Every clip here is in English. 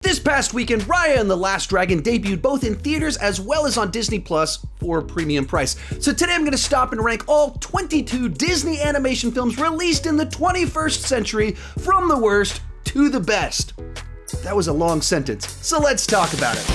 This past weekend, Raya and the Last Dragon debuted both in theaters as well as on Disney Plus for a premium price. So today I'm going to stop and rank all 22 Disney animation films released in the 21st century from the worst to the best. That was a long sentence, so let's talk about it.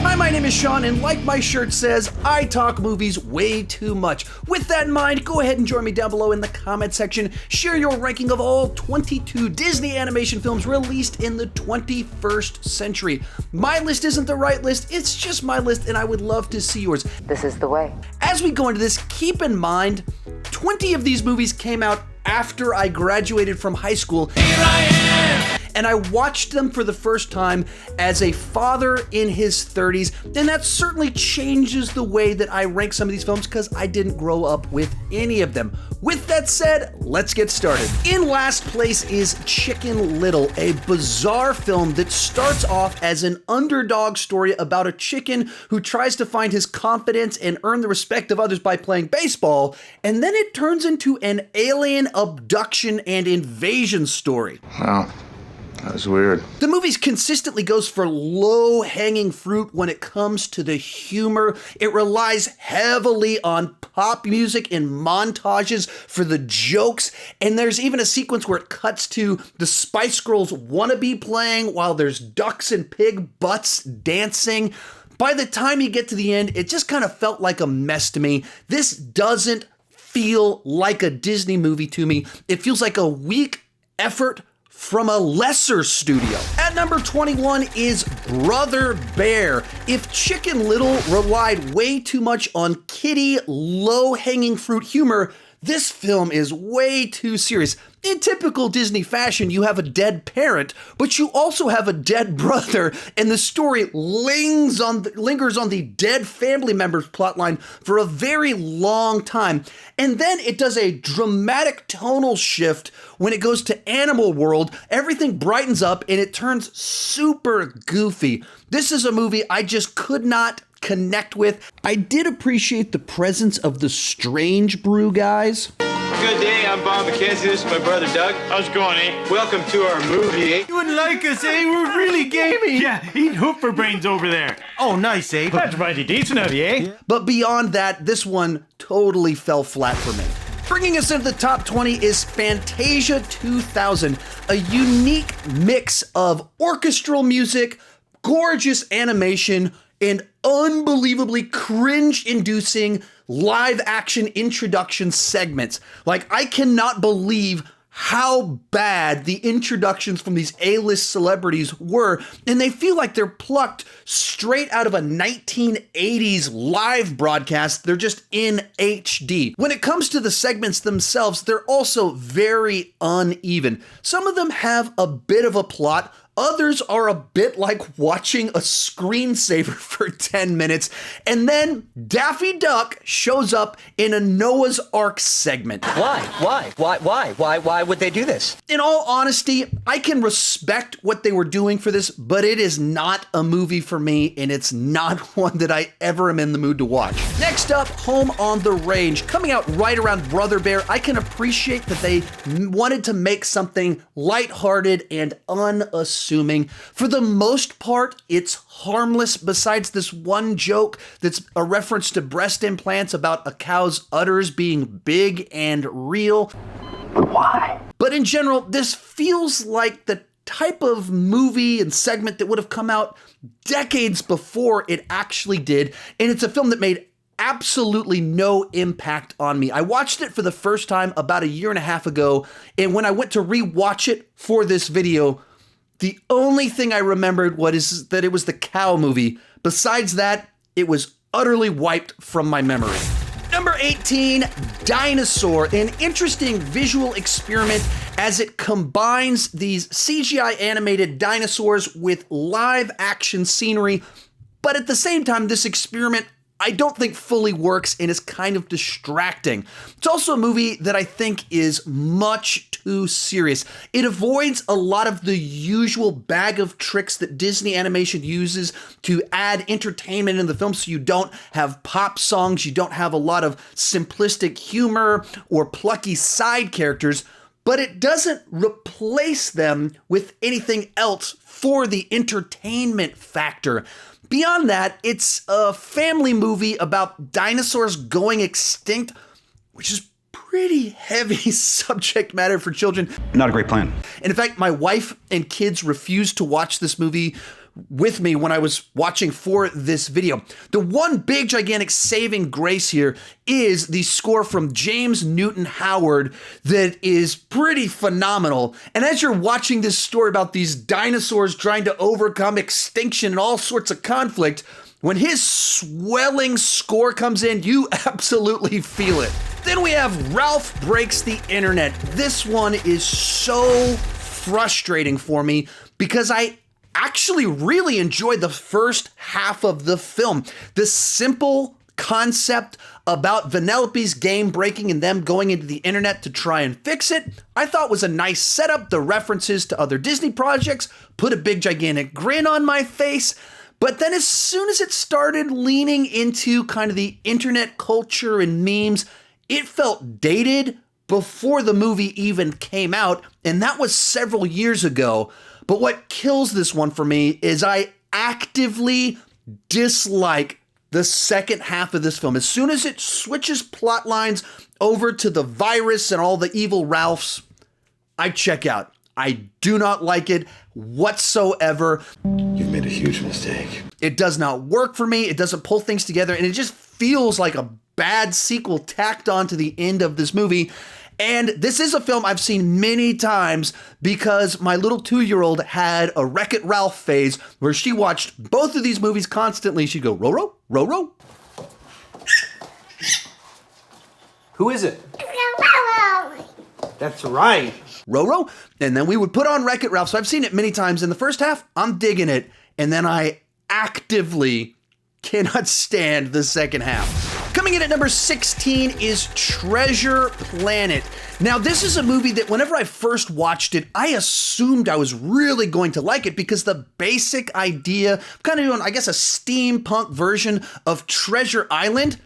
Hi, my name is Sean, and like my shirt says, I talk movies way too much. With that in mind, go ahead and join me down below in the comment section. Share your ranking of all 22 Disney animation films released in the 21st century. My list isn't the right list, it's just my list, and I would love to see yours. This is the way. As we go into this, keep in mind, 20 of these movies came out after I graduated from high school. Here I am! And I watched them for the first time as a father in his 30s, and that certainly changes the way that I rank some of these films because I didn't grow up with any of them. With that said, let's get started. In last place is Chicken Little, a bizarre film that starts off as an underdog story about a chicken who tries to find his confidence and earn the respect of others by playing baseball, and then it turns into an alien abduction and invasion story. Wow. That was weird. The movie consistently goes for low-hanging fruit when it comes to the humor. It relies heavily on pop music and montages for the jokes, and there's even a sequence where it cuts to the Spice Girls wannabe playing while there's ducks and pig butts dancing. By the time you get to the end, it just kind of felt like a mess to me. This doesn't feel like a Disney movie to me. It feels like a weak effort from a lesser studio. At number 21 is Brother Bear. If Chicken Little relied way too much on kiddie, low-hanging fruit humor, this film is way too serious. In typical Disney fashion, you have a dead parent, but you also have a dead brother, and the story lingers on the dead family member's plotline for a very long time. And then it does a dramatic tonal shift when it goes to Animal World. Everything brightens up and it turns super goofy. This is a movie I just could not connect with. I did appreciate the presence of the Strange Brew guys. Good day, I'm Bob McKenzie. This is my brother Doug. How's it going, eh? Welcome to our movie, eh? You wouldn't like us, eh? We're really gamey. Yeah, eat hooper brains over there. Oh, nice, eh? That's mighty decent of you, eh? But beyond that, this one totally fell flat for me. Bringing us into the top 20 is Fantasia 2000, a unique mix of orchestral music, gorgeous animation, and unbelievably cringe-inducing live-action introduction segments. Like, I cannot believe how bad the introductions from these A-list celebrities were, and they feel like they're plucked straight out of a 1980s live broadcast. They're just in HD. When it comes to the segments themselves, they're also very uneven. Some of them have a bit of a plot. Others are a bit like watching a screensaver for 10 minutes, and then Daffy Duck shows up in a Noah's Ark segment. Why would they do this? In all honesty, I can respect what they were doing for this, but it is not a movie for me, and it's not one that I ever am in the mood to watch. Next up, Home on the Range. Coming out right around Brother Bear, I can appreciate that they wanted to make something lighthearted and unassuming. For the most part, it's harmless besides this one joke that's a reference to breast implants about a cow's udders being big and real. But why? But in general, this feels like the type of movie and segment that would have come out decades before it actually did, and it's a film that made absolutely no impact on me. I watched it for the first time about a year and a half ago, and when I went to rewatch it for this video, the only thing I remembered was that it was the cow movie. Besides that, it was utterly wiped from my memory. Number 18, Dinosaur, an interesting visual experiment as it combines these CGI animated dinosaurs with live action scenery. But at the same time, this experiment I don't think fully works and is kind of distracting. It's also a movie that I think is much too serious. It avoids a lot of the usual bag of tricks that Disney animation uses to add entertainment in the film, so you don't have pop songs, you don't have a lot of simplistic humor or plucky side characters. but it doesn't replace them with anything else for the entertainment factor. Beyond that, it's a family movie about dinosaurs going extinct, which is pretty heavy subject matter for children. Not a great plan. And in fact, my wife and kids refused to watch this movie with me when I was watching for this video. The one big gigantic saving grace here is the score from James Newton Howard that is pretty phenomenal. And as you're watching this story about these dinosaurs trying to overcome extinction and all sorts of conflict, when his swelling score comes in, you absolutely feel it. Then we have Ralph Breaks the Internet. This one is so frustrating for me because I actually really enjoyed the first half of the film. The simple concept about Vanellope's game breaking and them going into the internet to try and fix it, I thought was a nice setup. The references to other Disney projects put a big gigantic grin on my face. But then as soon as it started leaning into kind of the internet culture and memes, it felt dated before the movie even came out, and that was several years ago. But what kills this one for me is I actively dislike the second half of this film. As soon as it switches plot lines over to the virus and all the evil Ralphs, I check out. I do not like it whatsoever. You've made a huge mistake. It does not work for me. It doesn't pull things together, and it just feels like a bad sequel tacked on to the end of this movie. And this is a film I've seen many times because my little 2-year-old had a WreckIt Ralph phase where she watched both of these movies constantly. She'd go, Roro, Roro. Who is it? That's right. Roro. And then we would put on WreckIt Ralph. So I've seen it many times. In the first half, I'm digging it. And then I actively cannot stand the second half. Coming in at number 16 is Treasure Planet. Now, this is a movie that whenever I first watched it, I assumed I was really going to like it because the basic idea, kind of doing, I guess, a steampunk version of Treasure Island,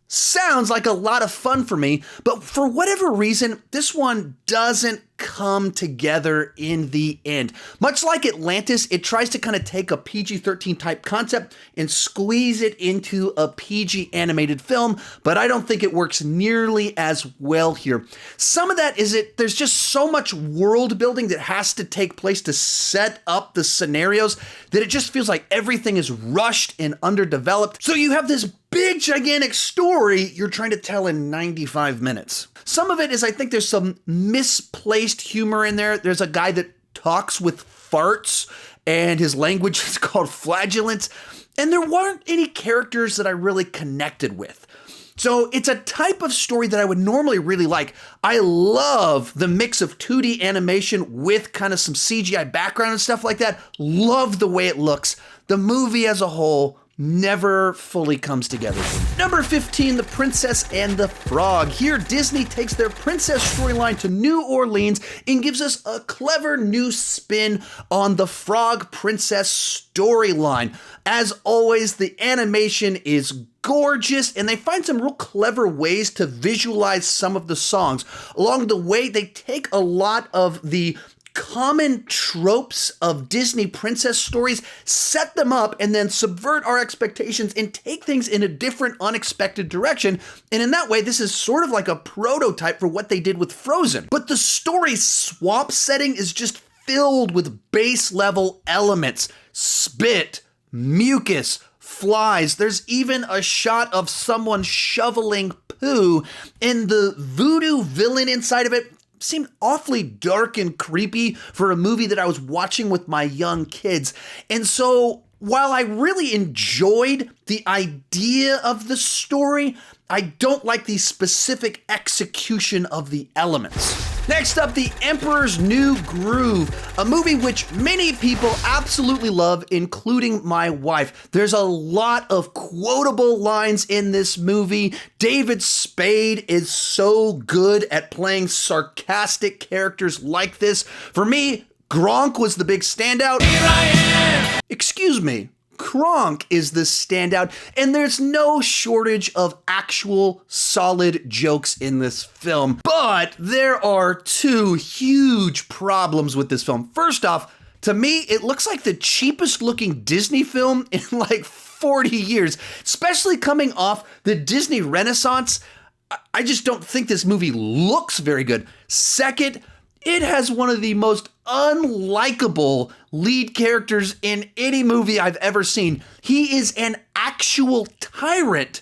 sounds like a lot of fun for me, but for whatever reason, this one doesn't come together in the end. Much like Atlantis, it tries to kind of take a PG-13 type concept and squeeze it into a PG animated film, but I don't think it works nearly as well here. Some of that is there's just so much world building that has to take place to set up the scenarios that it just feels like everything is rushed and underdeveloped. So you have this big, gigantic story you're trying to tell in 95 minutes. Some of it is, I think there's some misplaced humor in there. There's a guy that talks with farts, and his language is called flatulence, and there weren't any characters that I really connected with. So it's a type of story that I would normally really like. I love the mix of 2D animation with kind of some CGI background and stuff like that. Love the way it looks. The movie as a whole never fully comes together. Number 15, The Princess and the Frog. Here, Disney takes their princess storyline to New Orleans and gives us a clever new spin on the Frog Princess storyline. As always, the animation is gorgeous, and they find some real clever ways to visualize some of the songs. Along the way, they take a lot of the common tropes of Disney princess stories, set them up, and then subvert our expectations and take things in a different, unexpected direction. And in that way, this is sort of like a prototype for what they did with Frozen. But the story's swamp setting is just filled with base level elements. Spit, mucus, flies. There's even a shot of someone shoveling poo, and the voodoo villain inside of it seemed awfully dark and creepy for a movie that I was watching with my young kids. And so while I really enjoyed the idea of the story, I don't like the specific execution of the elements. Next up, The Emperor's New Groove, a movie which many people absolutely love, including my wife. There's a lot of quotable lines in this movie. David Spade is so good at playing sarcastic characters like this. For me, Gronk was the big standout. Here I am! Excuse me, Kronk is the standout, and there's no shortage of actual solid jokes in this film. But there are two huge problems with this film. First off, to me, it looks like the cheapest looking Disney film in like 40 years, especially coming off the Disney Renaissance. I just don't think this movie looks very good. Second, it has one of the most unlikable lead characters in any movie I've ever seen. He is an actual tyrant.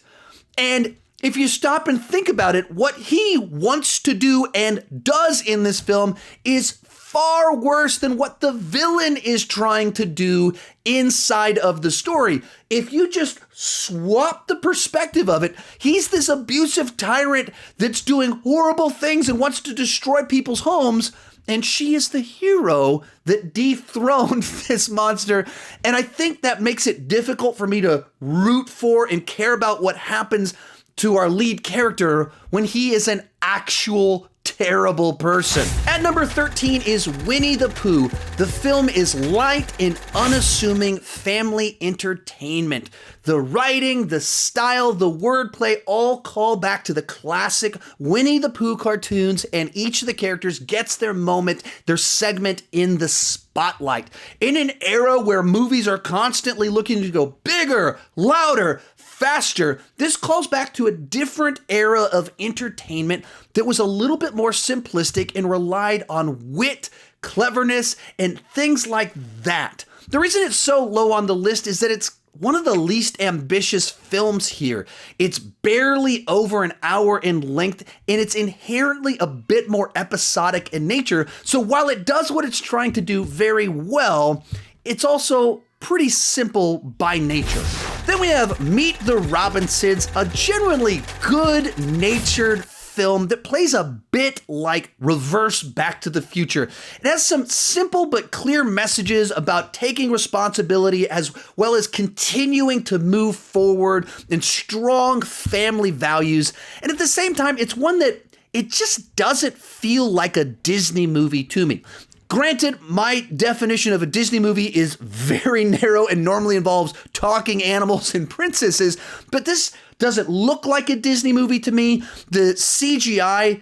And if you stop and think about it, what he wants to do and does in this film is far worse than what the villain is trying to do inside of the story. If you just swap the perspective of it, he's this abusive tyrant that's doing horrible things and wants to destroy people's homes, and she is the hero that dethroned this monster. And I think that makes it difficult for me to root for and care about what happens to our lead character when he is an actual terrible person. At number 13 is Winnie the Pooh. The film is light and unassuming family entertainment. The writing, the style, the wordplay all call back to the classic Winnie the Pooh cartoons, and each of the characters gets their moment, their segment in the spotlight. In an era where movies are constantly looking to go bigger, louder, faster, this calls back to a different era of entertainment that was a little bit more simplistic and relied on wit, cleverness, and things like that. The reason it's so low on the list is that it's one of the least ambitious films here. It's barely over an hour in length, and it's inherently a bit more episodic in nature. So while it does what it's trying to do very well, it's also pretty simple by nature. Then we have Meet the Robinsons, a genuinely good-natured film that plays a bit like reverse Back to the Future. It has some simple but clear messages about taking responsibility as well as continuing to move forward and strong family values. And at the same time, it's one that it just doesn't feel like a Disney movie to me. Granted, my definition of a Disney movie is very narrow and normally involves talking animals and princesses, but this doesn't look like a Disney movie to me. The CGI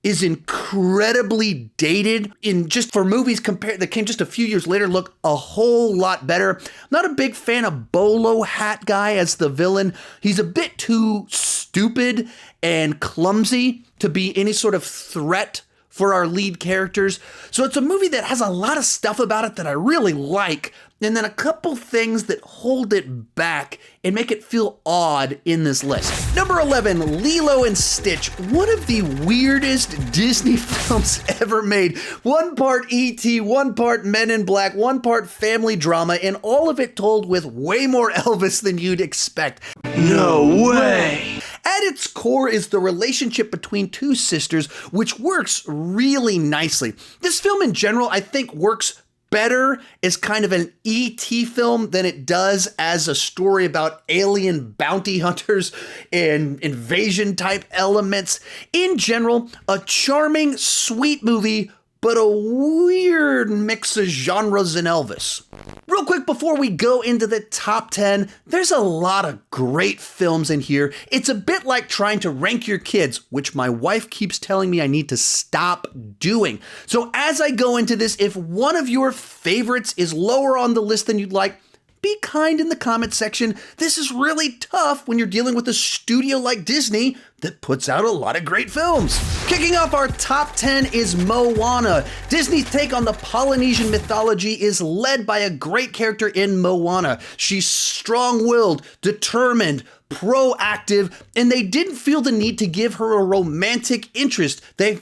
is incredibly dated just for movies that came just a few years later look a whole lot better. I'm not a big fan of Bolo Hat Guy as the villain. He's a bit too stupid and clumsy to be any sort of threat for our lead characters. So it's a movie that has a lot of stuff about it that I really like, and then a couple things that hold it back and make it feel odd in this list. Number 11, Lilo and Stitch, one of the weirdest Disney films ever made. One part E.T., one part Men in Black, one part family drama, and all of it told with way more Elvis than you'd expect. No way! At its core is the relationship between two sisters, which works really nicely. This film in general, I think, works better as kind of an E.T. film than it does as a story about alien bounty hunters and invasion type elements. In general, a charming, sweet movie, but a weird mix of genres and Elvis. Real quick before we go into the top 10, there's a lot of great films in here. It's a bit like trying to rank your kids, which my wife keeps telling me I need to stop doing. So as I go into this, if one of your favorites is lower on the list than you'd like, be kind in the comment section. This is really tough when you're dealing with a studio like Disney that puts out a lot of great films. Kicking off our top 10 is Moana. Disney's take on the Polynesian mythology is led by a great character in Moana. She's strong-willed, determined, proactive, and they didn't feel the need to give her a romantic interest. They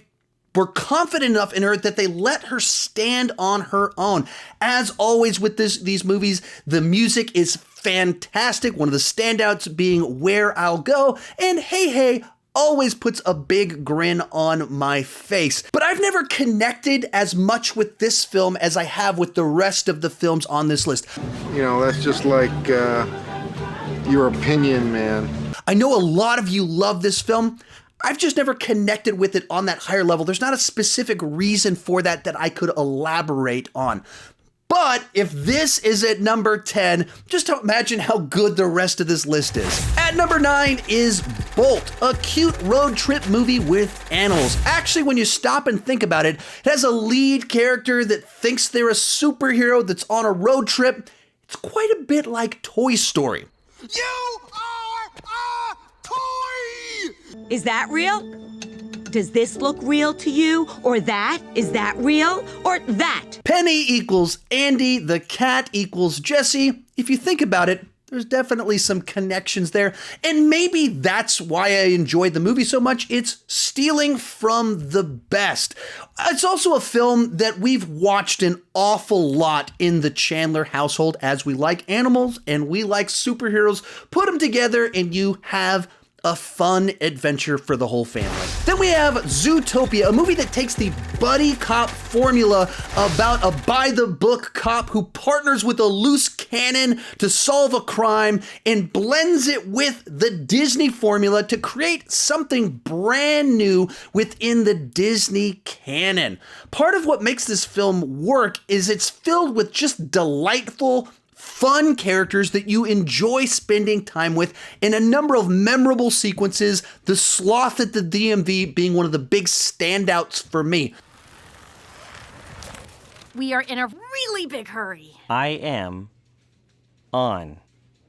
were confident enough in her that they let her stand on her own. As always with these movies, the music is fantastic. One of the standouts being Where I'll Go, and Hey Hey always puts a big grin on my face. But I've never connected as much with this film as I have with the rest of the films on this list. You know, that's just like your opinion, man. I know a lot of you love this film. I've just never connected with it on that higher level. There's not a specific reason for that I could elaborate on. But But if this is at number 10, just imagine how good the rest of this list is. At number 9 is Bolt, a cute road trip movie with animals. Actually, when you stop and think about it, it has a lead character that thinks they're a superhero that's on a road trip. It's quite a bit like Toy Story. You are a toy! Is that real? Does this look real to you? Or that? Is that real? Or that? Penny equals Andy, the cat equals Jesse. If you think about it, there's definitely some connections there. And maybe that's why I enjoyed the movie so much. It's stealing from the best. It's also a film that we've watched an awful lot in the Chandler household, as we like animals and we like superheroes. Put them together and you have a fun adventure for the whole family. Then we have Zootopia, a movie that takes the buddy cop formula about a by-the-book cop who partners with a loose cannon to solve a crime and blends it with the Disney formula to create something brand new within the Disney canon. Part of what makes this film work is it's filled with just delightful, fun characters that you enjoy spending time with in a number of memorable sequences, the sloth at the DMV being one of the big standouts for me. We are in a really big hurry. I am on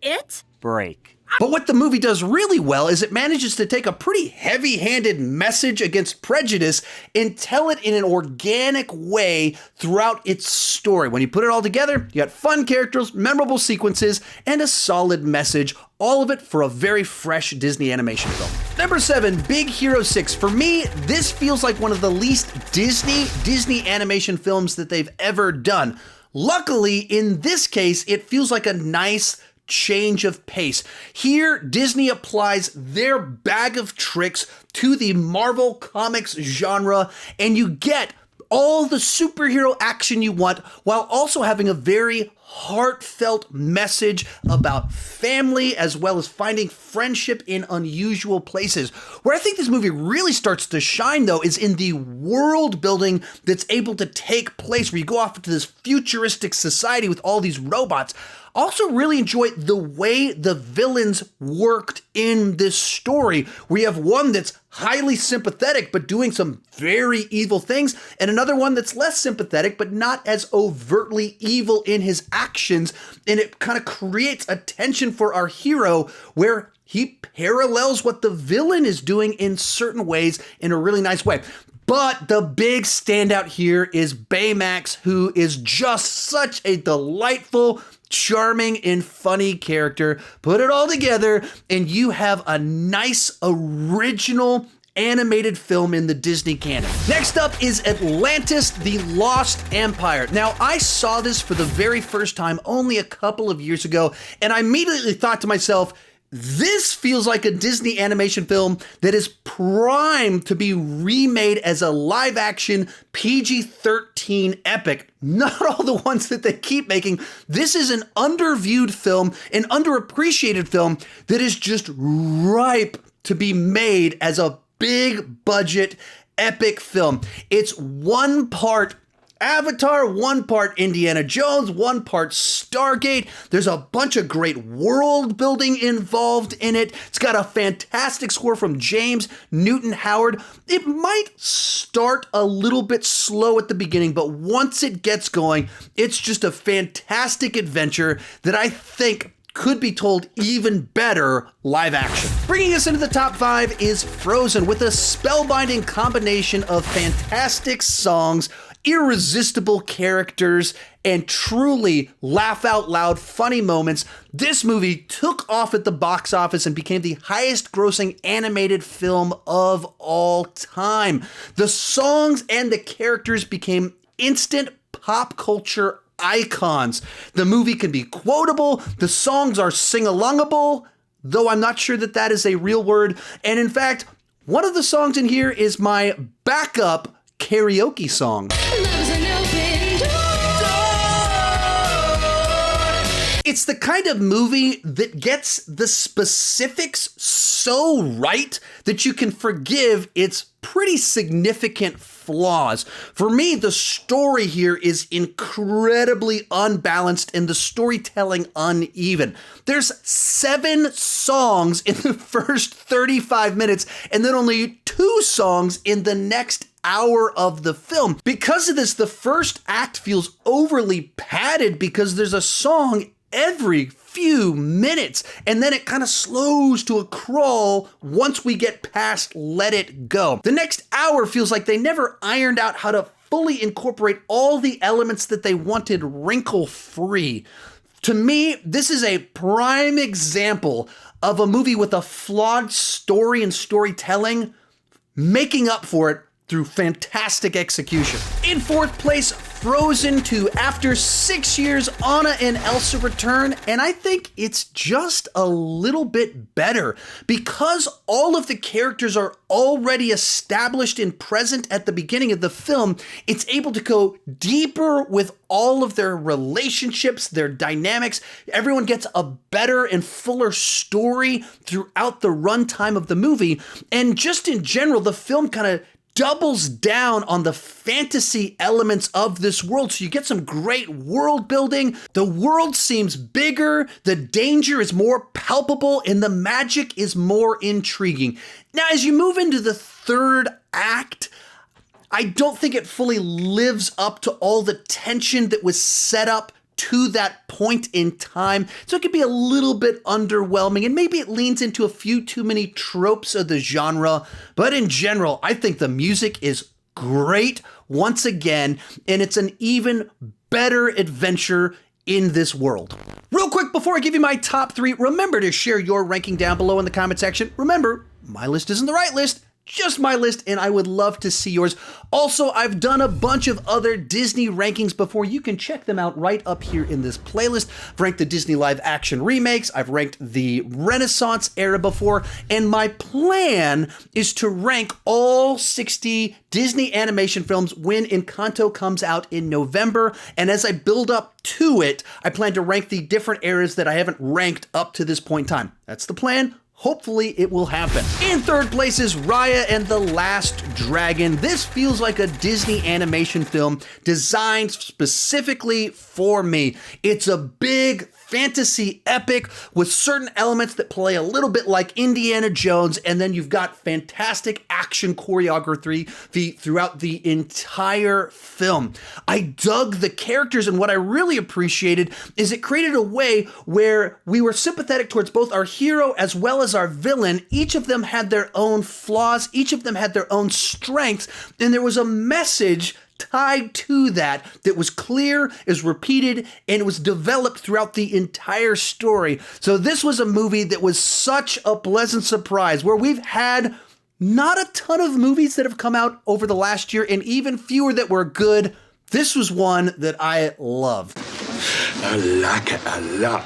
It? break. But what the movie does really well is it manages to take a pretty heavy-handed message against prejudice and tell it in an organic way throughout its story. When you put it all together, you got fun characters, memorable sequences, and a solid message. All of it for a very fresh Disney animation film. Number 7, Big Hero 6. For me, this feels like one of the least Disney animation films that they've ever done. Luckily, in this case, it feels like a nice change of pace. Here, Disney applies their bag of tricks to the Marvel Comics genre, and you get all the superhero action you want while also having a very heartfelt message about family as well as finding friendship in unusual places. Where I think this movie really starts to shine, though, is in the world building that's able to take place where you go off into this futuristic society with all these robots. Also really enjoy the way the villains worked in this story, where you have one that's highly sympathetic but doing some very evil things, and another one that's less sympathetic but not as overtly evil in his actions, and it kind of creates a tension for our hero where he parallels what the villain is doing in certain ways in a really nice way. But the big standout here is Baymax, who is just such a delightful, charming, and funny character. Put it all together, and you have a nice, original animated film in the Disney canon. Next up is Atlantis, the Lost Empire. Now, I saw this for the very first time only a couple of years ago, and I immediately thought to myself, this feels like a Disney animation film that is primed to be remade as a live-action PG-13 epic. Not all the ones that they keep making. This is an underviewed film, an underappreciated film that is just ripe to be made as a big-budget epic film. It's one part Avatar, one part Indiana Jones, one part Stargate. There's a bunch of great world building involved in it. It's got a fantastic score from James Newton Howard. It might start a little bit slow at the beginning, but once it gets going, it's just a fantastic adventure that I think could be told even better live action. Bringing us into the top 5 is Frozen, with a spellbinding combination of fantastic songs, irresistible characters, and truly laugh out loud funny moments. This movie took off at the box office and became the highest grossing animated film of all time. The songs and the characters became instant pop culture icons. The movie can be quotable, the songs are sing-alongable, though I'm not sure that that is a real word. And in fact, one of the songs in here is my backup karaoke song. It's the kind of movie that gets the specifics so right that you can forgive its pretty significant flaws. For me, the story here is incredibly unbalanced and the storytelling uneven. There's 7 songs in the first 35 minutes and then only 2 songs in the next hour of the film. Because of this, the first act feels overly padded because there's a song every few minutes, and then it kind of slows to a crawl once we get past Let It Go. The next hour feels like they never ironed out how to fully incorporate all the elements that they wanted wrinkle-free. To me, this is a prime example of a movie with a flawed story and storytelling, making up for it through fantastic execution. In 4th place, Frozen 2. After 6 years, Anna and Elsa return, and I think it's just a little bit better. Because all of the characters are already established and present at the beginning of the film, it's able to go deeper with all of their relationships, their dynamics. Everyone gets a better and fuller story throughout the runtime of the movie. And just in general, the film kind of doubles down on the fantasy elements of this world. So you get some great world building. The world seems bigger, the danger is more palpable, and the magic is more intriguing. Now, as you move into the 3rd act, I don't think it fully lives up to all the tension that was set up to that point in time. So it could be a little bit underwhelming, and maybe it leans into a few too many tropes of the genre. But in general, I think the music is great once again, and it's an even better adventure in this world. Real quick, before I give you my top 3, remember to share your ranking down below in the comment section. Remember, my list isn't the right list, just my list, and I would love to see yours. Also, I've done a bunch of other Disney rankings before. You can check them out right up here in this playlist. I've ranked the Disney live action remakes, I've ranked the Renaissance era before, and my plan is to rank all 60 Disney animation films when Encanto comes out in November. And as I build up to it, I plan to rank the different eras that I haven't ranked up to this point in time. That's the plan. Hopefully it will happen. In 3rd place is Raya and the Last Dragon. This feels like a Disney animation film designed specifically for me. It's a big fantasy epic with certain elements that play a little bit like Indiana Jones, and then you've got fantastic action choreography throughout the entire film. I dug the characters, and what I really appreciated is it created a way where we were sympathetic towards both our hero as well as our villain. Each of them had their own flaws, each of them had their own strengths, and there was a message tied to that was clear, is repeated, and it was developed throughout the entire story. So this was a movie that was such a pleasant surprise, where we've had not a ton of movies that have come out over the last year, and even fewer that were good. This was one that I loved. I like it a lot.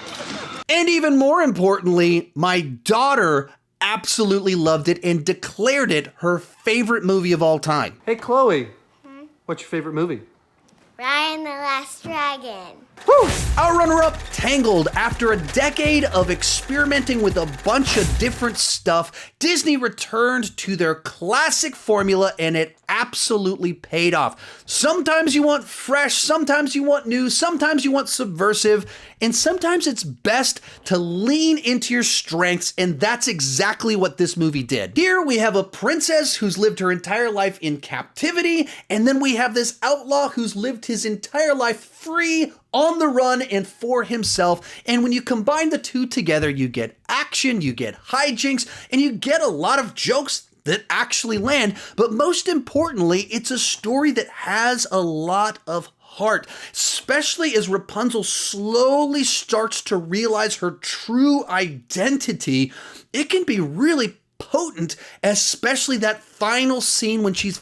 And even more importantly, my daughter absolutely loved it and declared it her favorite movie of all time. Hey, Chloe. What's your favorite movie? Raya and the Last Dragon. Woo! Our runner-up, Tangled. After a decade of experimenting with a bunch of different stuff, Disney returned to their classic formula, and it absolutely paid off. Sometimes you want fresh, sometimes you want new, sometimes you want subversive, and sometimes it's best to lean into your strengths, and that's exactly what this movie did. Here we have a princess who's lived her entire life in captivity, and then we have this outlaw who's lived his entire life free, on the run, and for himself. And when you combine the two together, you get action, you get hijinks, and you get a lot of jokes that actually land. But most importantly, it's a story that has a lot of heart, especially as Rapunzel slowly starts to realize her true identity. It can be really potent, especially that final scene when she's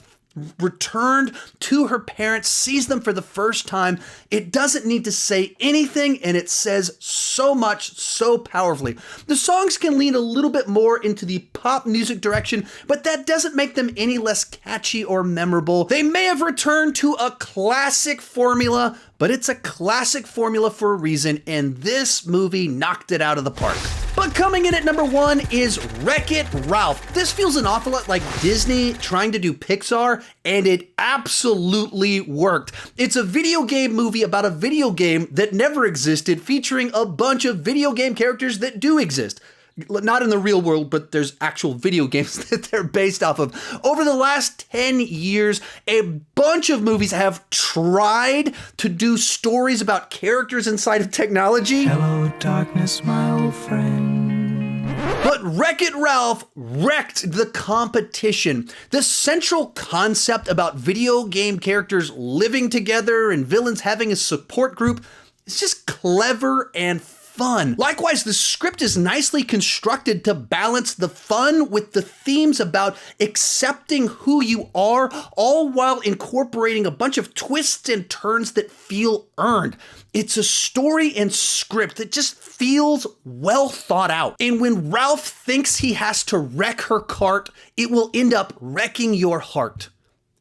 returned to her parents, sees them for the first time. It doesn't need to say anything, and it says so much so powerfully. The songs can lean a little bit more into the pop music direction, but that doesn't make them any less catchy or memorable. They may have returned to a classic formula, but it's a classic formula for a reason, and this movie knocked it out of the park. But coming in at number 1 is WreckIt Ralph. This feels an awful lot like Disney trying to do Pixar, and it absolutely worked. It's a video game movie about a video game that never existed, featuring a bunch of video game characters that do exist. Not in the real world, but there's actual video games that they're based off of. Over the last 10 years, a bunch of movies have tried to do stories about characters inside of technology. Hello, darkness, my old friend. But WreckIt Ralph wrecked the competition. The central concept about video game characters living together and villains having a support group is just clever and fun. Likewise, the script is nicely constructed to balance the fun with the themes about accepting who you are, all while incorporating a bunch of twists and turns that feel earned. It's a story and script that just feels well thought out. And when Ralph thinks he has to wreck her cart, it will end up wrecking your heart.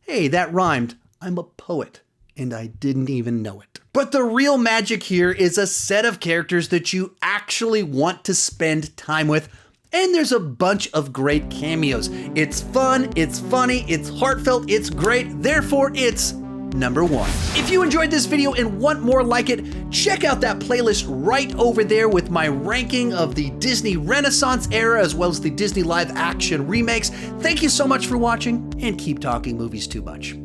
Hey, that rhymed. I'm a poet, and I didn't even know it. But the real magic here is a set of characters that you actually want to spend time with, and there's a bunch of great cameos. It's fun, it's funny, it's heartfelt, it's great, therefore it's number 1. If you enjoyed this video and want more like it, check out that playlist right over there with my ranking of the Disney Renaissance era as well as the Disney live action remakes. Thank you so much for watching, and keep talking movies too much.